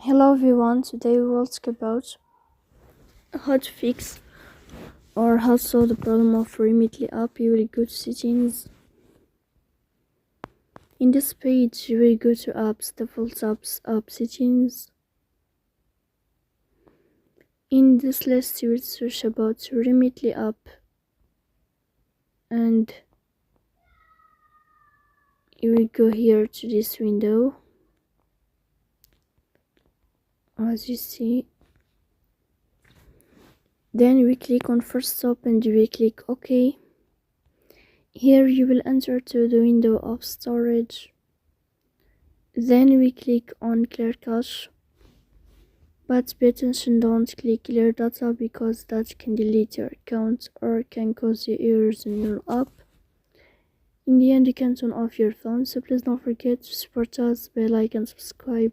Hello everyone, today we will talk about how to fix or how to solve the problem of Remitly app. You will go to settings. In this page you will go to apps, default apps, app settings. In this list you will search about Remitly app and you will go here to this window. As you see, then we click on first stop and we click OK. Here you will enter to the window of storage. Then we click on clear cache, but pay attention, don't click clear data because that can delete your account or can cause you errors in your app. In the end, you can turn off your phone, so please don't forget to support us by like and subscribe.